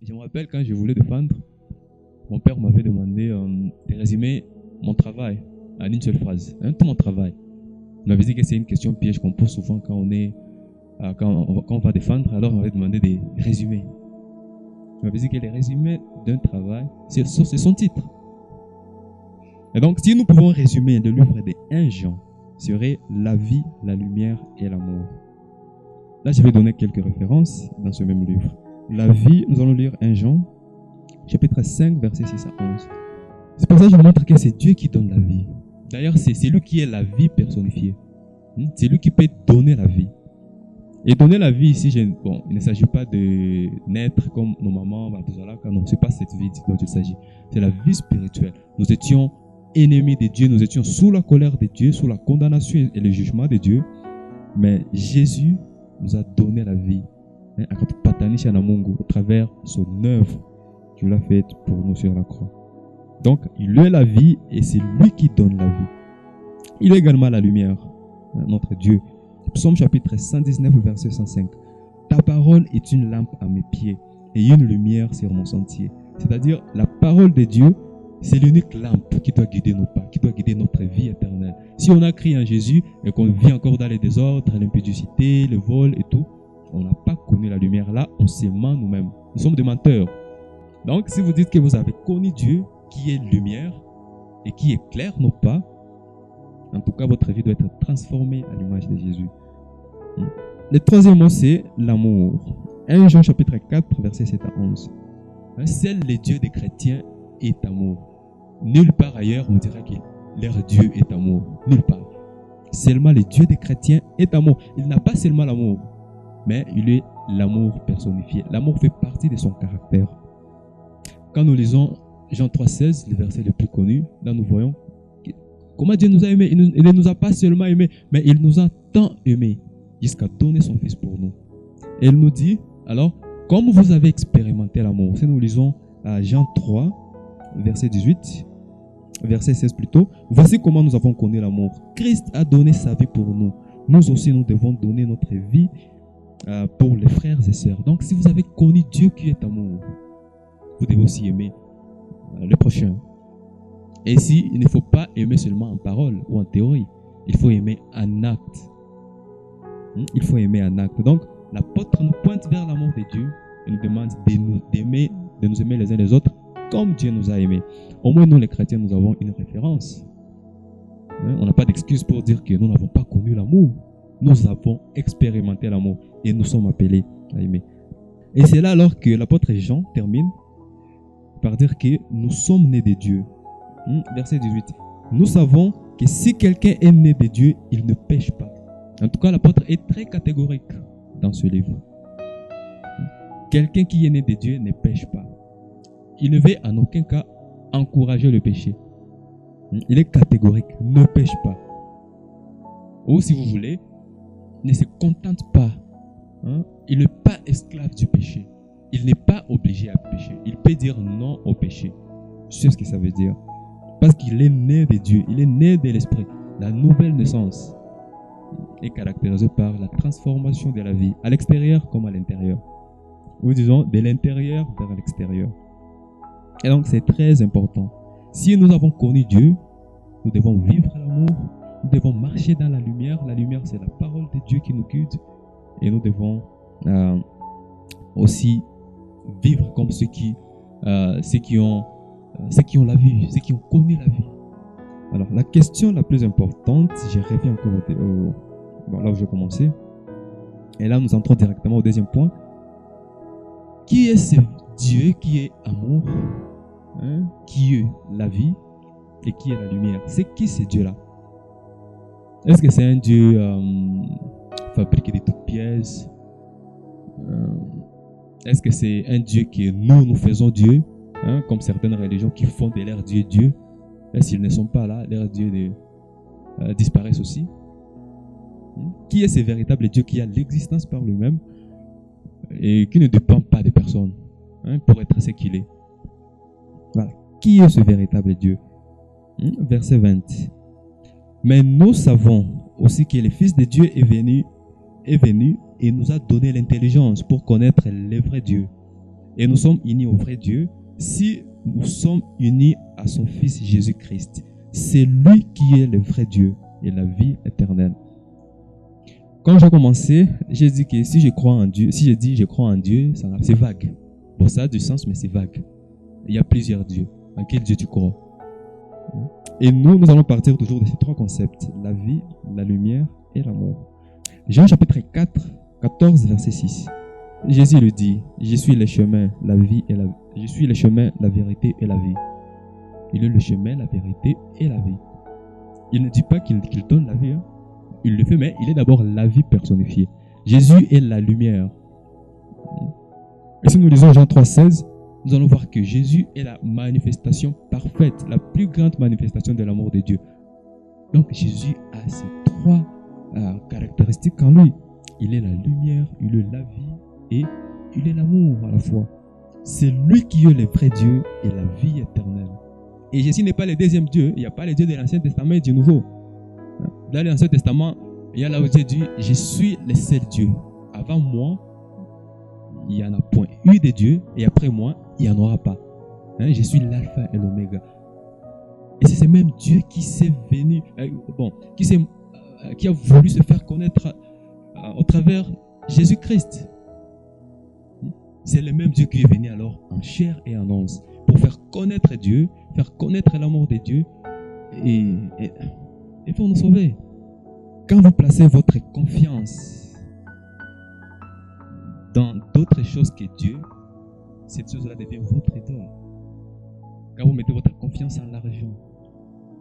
Je me rappelle quand je voulais défendre, mon père m'avait demandé de résumer mon travail en une seule phrase, tout mon travail. Il m'avait dit que c'est une question piège qu'on pose souvent quand on va défendre, alors on m'avait demandé de résumer. Il m'avait dit que les résumés d'un travail, c'est son titre. Et donc, si nous pouvons résumer le livre des 1 Jean, serait la vie, la lumière et l'amour. Là, je vais donner quelques références dans ce même livre. La vie, nous allons lire 1 Jean, chapitre 5, versets 6 à 11. C'est pour ça que je montre que c'est Dieu qui donne la vie. D'ailleurs, c'est lui qui est la vie personnifiée. C'est lui qui peut donner la vie. Et donner la vie ici, il ne s'agit pas de naître comme nos mamans, non, ce n'est pas cette vie dont il s'agit. C'est la vie spirituelle. Nous étions ennemis de Dieu, nous étions sous la colère de Dieu, sous la condamnation et le jugement de Dieu. Mais Jésus nous a donné la vie au travers son œuvre qu'il a faite pour nous sur la croix. Donc, il est la vie et c'est lui qui donne la vie. Il est également la lumière, notre Dieu. Psaume chapitre 119, verset 105. Ta parole est une lampe à mes pieds et une lumière sur mon sentier. C'est-à-dire, la parole de Dieu, c'est l'unique lampe qui doit guider nos pas, qui doit guider notre vie éternelle. Si on a crié en Jésus et qu'on vit encore dans les désordres, l'impudicité, le vol et tout, on n'a pas connu la lumière. Là, on se ment nous-mêmes. Nous sommes des menteurs. Donc, si vous dites que vous avez connu Dieu, qui est lumière et qui éclaire nos pas, en tout cas, votre vie doit être transformée à l'image de Jésus. Le troisième mot, c'est l'amour. 1 Jean chapitre 4, versets 7 à 11. Seul le Dieu des chrétiens est amour. Nulle part ailleurs, on dirait que leur Dieu est amour. Nulle part. Seulement le Dieu des chrétiens est amour. Il n'a pas seulement l'amour, mais il est l'amour personnifié. L'amour fait partie de son caractère. Quand nous lisons Jean 3,16, le verset le plus connu, là nous voyons comment Dieu nous a aimés. Il ne nous a pas seulement aimés, mais il nous a tant aimés jusqu'à donner son Fils pour nous. Et il nous dit, alors, comme vous avez expérimenté l'amour, si nous lisons Jean 3, verset 18, verset 16 plutôt, voici comment nous avons connu l'amour. Christ a donné sa vie pour nous. Nous aussi, nous devons donner notre vie pour les frères et sœurs. Donc, si vous avez connu Dieu qui est amour, vous devez aussi aimer le prochain. Et ici, il ne faut pas aimer seulement en parole ou en théorie. Il faut aimer en acte. Il faut aimer en acte. Donc, l'apôtre nous pointe vers l'amour de Dieu et nous demande de nous aimer les uns les autres comme Dieu nous a aimés. Au moins, nous les chrétiens, nous avons une référence. On n'a pas d'excuse pour dire que nous n'avons pas connu l'amour. Nous avons expérimenté l'amour et nous sommes appelés à aimer. Et c'est là alors que l'apôtre Jean termine par dire que nous sommes nés de Dieu. Verset 18. Nous savons que si quelqu'un est né de Dieu, il ne pêche pas. En tout cas, l'apôtre est très catégorique dans ce livre. Quelqu'un qui est né de Dieu ne pêche pas. Il ne veut en aucun cas encourager le péché. Il est catégorique, ne pêche pas. Ou si vous voulez, ne se contente pas. Il n'est pas esclave du péché. Il n'est pas obligé à pécher. Il peut dire non au péché. Je sais ce que ça veut dire. Parce qu'il est né de Dieu, il est né de l'Esprit. La nouvelle naissance est caractérisée par la transformation de la vie, à l'extérieur comme à l'intérieur. Ou disons, de l'intérieur vers l'extérieur. Et donc, c'est très important. Si nous avons connu Dieu, nous devons vivre l'amour, nous devons marcher dans la lumière. La lumière, c'est la parole de Dieu qui nous guide. Et nous devons aussi vivre comme ceux qui ont la vie, ceux qui ont connu la vie. Alors, la question la plus importante, j'ai reviens encore là où j'ai commencé. Et là, nous entrons directement au deuxième point. Qui est ce Dieu qui est amour, qui est la vie et qui est la lumière? C'est qui ce Dieu-là? Est-ce que c'est un Dieu fabriqué de toutes pièces? Est-ce que c'est un Dieu que nous faisons Dieu, comme certaines religions qui font de leur Dieu Dieu? Et s'ils ne sont pas là, leurs dieux disparaissent aussi. Qui est ce véritable Dieu qui a l'existence par lui-même et qui ne dépend pas de personne pour être ce qu'il est? Voilà. Qui est ce véritable Dieu? Verset 20. Mais nous savons aussi que le Fils de Dieu est venu et nous a donné l'intelligence pour connaître le vrai Dieu. et nous sommes unis au vrai Dieu si nous sommes unis à son Fils Jésus-Christ. C'est lui qui est le vrai Dieu et la vie éternelle. Quand j'ai commencé, j'ai dit que si je crois en Dieu, si je dis je crois en Dieu, c'est vague. Bon, ça a du sens, mais c'est vague. Il y a plusieurs dieux. En quel Dieu tu crois? Et nous allons partir toujours de ces trois concepts: la vie, la lumière et l'amour. Jean chapitre 4, 14, verset 6. Jésus le dit: je suis le chemin, la vie et je suis le chemin, la vérité et la vie. Il est le chemin, la vérité et la vie. Il ne dit pas qu'il donne la vie. Il le fait, mais il est d'abord la vie personnifiée. Jésus est la lumière. Et si nous lisons Jean 3, 16, nous allons voir que Jésus est la manifestation parfaite, la plus grande manifestation de l'amour de Dieu. Donc Jésus a ces trois caractéristiques en lui. Il est la lumière, il est la vie et il est l'amour à la fois. C'est lui qui est le vrai Dieu et la vie éternelle. Et Jésus n'est pas le deuxième Dieu. Il n'y a pas le Dieu de l'Ancien Testament et du Nouveau. Dans l'Ancien Testament, il y a là où Dieu dit: je suis le seul Dieu. Avant moi, il n'y en a point eu de Dieu, et après moi, il n'y en aura pas. Je suis l'alpha et l'oméga. Et c'est ce même Dieu qui s'est venu, qui a voulu se faire connaître au travers Jésus-Christ. C'est le même Dieu qui est venu alors en chair et en os pour faire connaître Dieu, faire connaître l'amour de Dieu et pour nous sauver. Quand vous placez votre confiance dans d'autres choses que Dieu, cette chose-là devient votre idole. Quand vous mettez votre confiance en l'argent,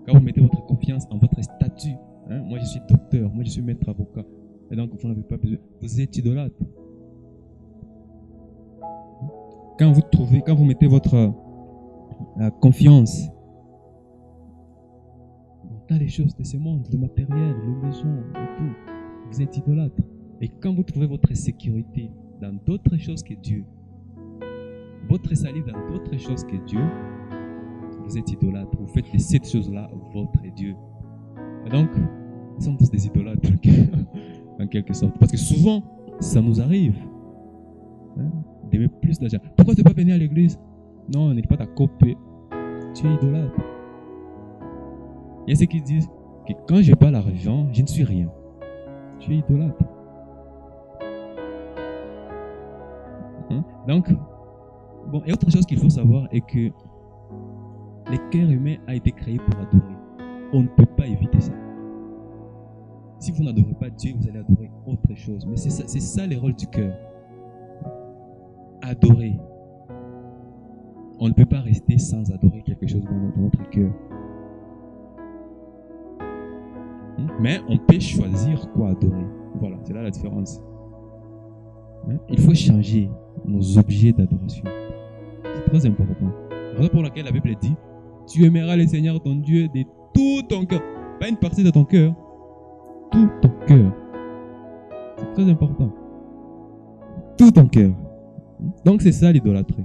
quand vous mettez votre confiance en votre statut, moi je suis docteur, moi je suis maître avocat, et donc vous n'avez pas besoin, vous êtes idolâtre. Quand vous mettez votre confiance dans les choses de ce monde, le matériel, les maisons et tout, vous êtes idolâtre. Et quand vous trouvez votre sécurité dans d'autres choses que Dieu, votre salut dans d'autres choses que Dieu, vous êtes idolâtre. Vous faites de cette chose-là votre Dieu. Et donc, nous sommes tous des idolâtres en quelque sorte. Parce que souvent, ça nous arrive d'aimer plus d'argent. Pourquoi tu n'es pas venu à l'église? Non, on n'est pas ta copie. Tu es idolâtre. Il y a ceux qui disent que quand je n'ai pas l'argent, je ne suis rien. Tu es idolâtre. Donc, bon, et autre chose qu'il faut savoir est que le cœur humain a été créé pour adorer. On ne peut pas éviter ça. Si vous n'adorez pas Dieu, vous allez adorer autre chose. Mais c'est ça le rôle du cœur. Adorer. On ne peut pas rester sans adorer quelque chose dans notre cœur. Mais on peut choisir quoi adorer. Voilà, c'est là la différence. Il faut changer nos objets d'adoration. C'est très important. C'est raison pour laquelle la Bible dit: tu aimeras le Seigneur ton Dieu de tout ton cœur. Pas une partie de ton cœur. Tout ton cœur. C'est très important. Tout ton cœur. Donc c'est ça l'idolâtrie.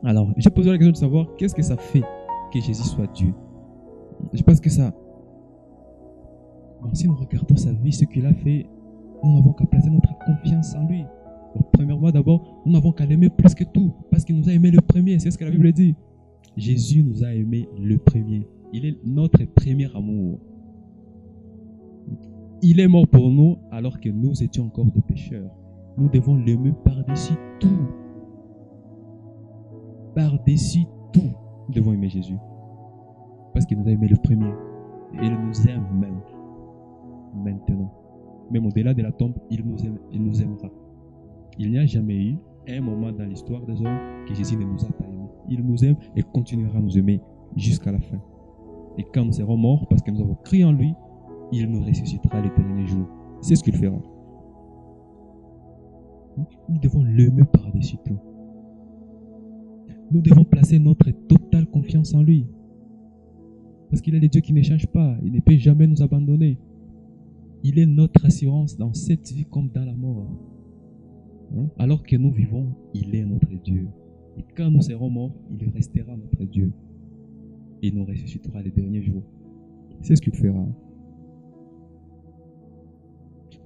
Alors, j'ai posé la question de savoir qu'est-ce que ça fait que Jésus soit Dieu. Je pense que ça... Bon, si nous regardons sa vie, ce qu'il a fait, nous n'avons qu'à placer notre confiance en lui. Bon, premièrement, d'abord, nous n'avons qu'à l'aimer plus que tout, parce qu'il nous a aimé le premier. C'est ce que la Bible dit. Jésus nous a aimé le premier. Il est notre premier amour. Il est mort pour nous alors que nous étions encore des pécheurs. Nous devons l'aimer par-dessus tout. Par-dessus tout, nous devons aimer Jésus. Parce qu'il nous a aimé le premier. Et il nous aime même. Maintenant. Même au-delà de la tombe, il nous aimera. Il n'y a jamais eu un moment dans l'histoire des hommes que Jésus ne nous a pas aimés. Il nous aime et continuera à nous aimer jusqu'à la fin. Et quand nous serons morts, parce que nous avons crié en lui, il nous ressuscitera les derniers jours. C'est ce qu'il fera. Nous devons l'aimer par-dessus tout. Nous devons placer notre totale confiance en lui. Parce qu'il est le Dieu qui ne change pas. Il ne peut jamais nous abandonner. Il est notre assurance dans cette vie comme dans la mort. Alors que nous vivons, il est notre Dieu. Et quand nous serons morts, il restera notre Dieu. Et il nous ressuscitera les derniers jours. C'est ce qu'il fera.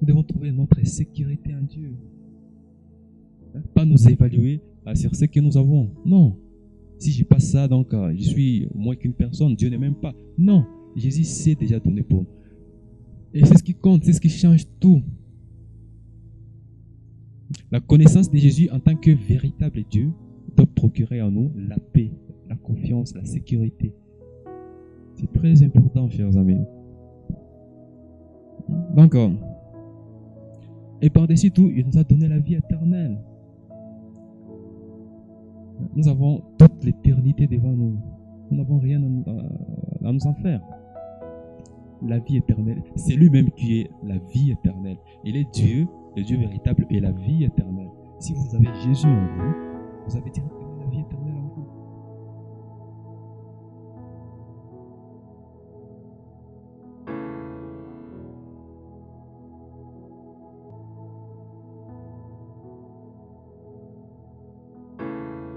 Nous devons trouver notre sécurité en Dieu. Pas nous évaluer sur ce que nous avons. Non. Si je n'ai pas ça, donc je suis moins qu'une personne. Dieu n'est même pas. Non. Jésus s'est déjà donné pour nous. Et c'est ce qui compte, c'est ce qui change tout. La connaissance de Jésus en tant que véritable Dieu doit procurer en nous la paix, la confiance, la sécurité. C'est très important, chers amis. Donc, et par-dessus tout, il nous a donné la vie éternelle. Nous avons toute l'éternité devant nous. Nous n'avons rien à nous en faire. La vie éternelle, c'est lui-même qui est la vie éternelle. Il est Dieu, le Dieu véritable et la vie éternelle. Si vous avez Jésus en vous, vous avez directement